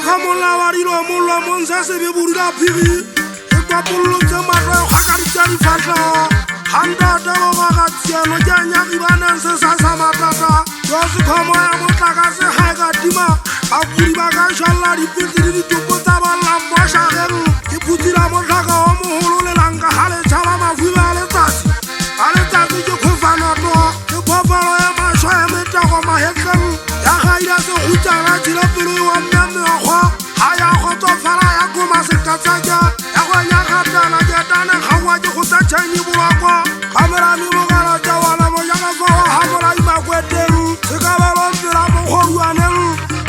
khamola wa dilo mollo monsa se be burida phiri e kwa pollo tse matlo e khakaritsa difahla handa ta ba ga tsiano ja nya ibana se sa sa matata yo se khomo ya motlaka se ha ga tima ba buri ba ga shalla di putiri di tupo tsa ba lambo shageng ke putira motlaka o moholo le langa hale tshaba mafuba le tsatsi ale tsatsi ke khofana to ke bobalo ya mashwa ya metago mahekeng ya ga ira se utsana dilo pele wa mmemme go haya go tsofala ya goma se katsaja ya go nya khatana ke tana khawa ke go tsa tshani boloko kamera mi mo gara ja wala mo ya ga fa ha mola ima kweteng se ka ba lo mpira mo goruaneng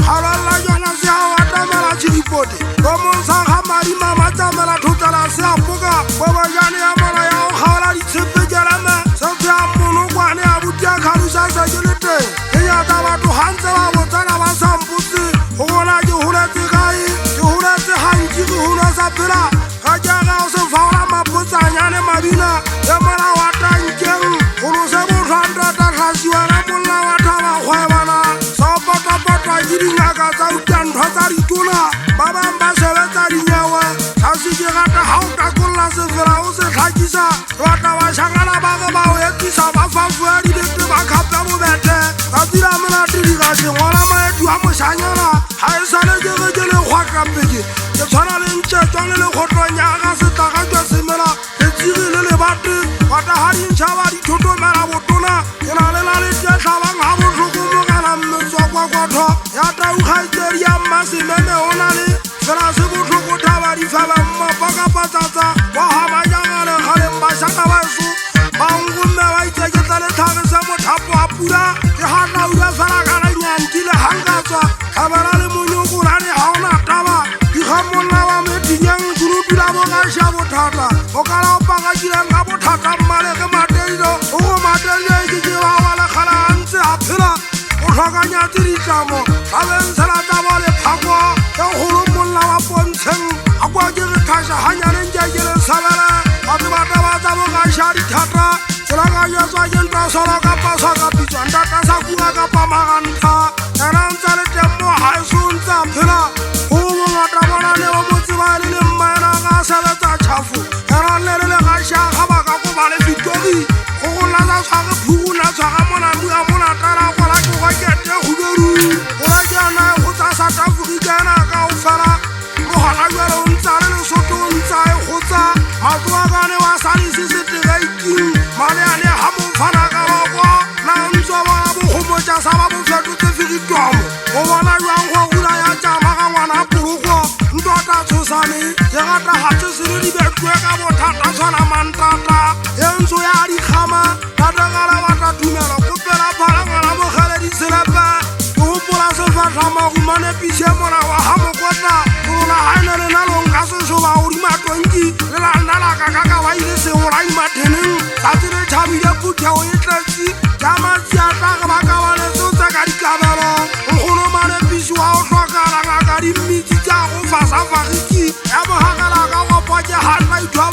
hala la jona se ha wa tamela tshipoti go mo sa ga mari mama tamela thutala se apoka go ba jane ya mola ya go khala di tshepe jarama se tsa mono kwane a butia khalusa sa jelete ke ya ta ba to hantse ba botsana ba samputse go bona ke huletse kai ke huletse hanji go hula sa pela ga jaga o se faula mapotsanyane mabina ya mola wa tankeng go se bo randa ta khasiwa na mola wa thaba khwebana sa pota pota dingaka tsa utantwa tsa ditona ba bang ba sebetsa dinyewe ga se ke gata ha o takolla se fela o se tlhakisa rata wa shangala ba go ba o etisa ba fafua dibete ba khapta bobete ka dira monate di ga se ngola maetu a moshanyana ha e sale ke ge le kgwakampeke ke tshwana le ntšhetšwa le lekgotlonya ga setlaga jwa semela ke tsigile le bate wata ga dintšha ba dithotomela botona ke na le tetšhabang ga botlhoko mogana mmetswa kwakwatho ya taukgaitsedi ya mmasememe o na le fela se botlhoko thaba difaba mmapakapatsatsa wa gamajangale galeng bašaka baso bangomme ba itseketla letlhagise mothapo a pula ke gatlaula fela kalenyantile hankatswa tlhabela le monyokolane ga ona taba dikgamolla wa metinyeng kurupila bogaša bothata o kala o pakakileng ka bothata mmalege mateilo o go mateile ke ke ba wa lekgala a ntse a phela o tlhokanyatse ditlamo gabentsela tsa bo lephako ke kgolo molla wa pontsheng a kwa ke re tlhaša ganyaneng ke le sabele batho ba taba tsa bogaša dithata tsela ka jetswa ke nta solo ka paswa ka pitswa ntata sa kua ka pamagantha ena ntse le temmo ga e sontse a phela go bongata bona le o motseba e le le mmaena ka sebetsa tšhafo ena nne le le gašaga ba ka koba le fitori go go latsa tshwage phuguna tshwaga monamua monatala gola ke go kete huberu gola ke ana e go tsa south africa ena ka o fela mogala jale o ntsa le lesoto o ntsa e gotsa matsoa kane wa salise setegaiting maleane ga mofana ka bokwa na ntso bona bogomotša sa ba bofetotse figitomo go bona jwang go gula ya tšama ga ngwana poloko ntota tshosane ke gata gatse sele dibetue ka bothata tshwana mantata e ntso ya dikgama tategala bata tumela kopela phala ngwana mogele diselepe ke gopola sefatlha magumane pise mona wa ga mokota gona ga ene le nalong ka sesoba godimatonki le lanalaka ka ka ba ile segolai matheneng tsatsi le tšhabile putheo e tletsi jamatseatlaga ba ka baletseo tse ka dikabelo nkgono manepisi wa o tlhokalangaka dimmitsi tsa go fasafagiki ya mogakala ka gopo ke ganna ithwa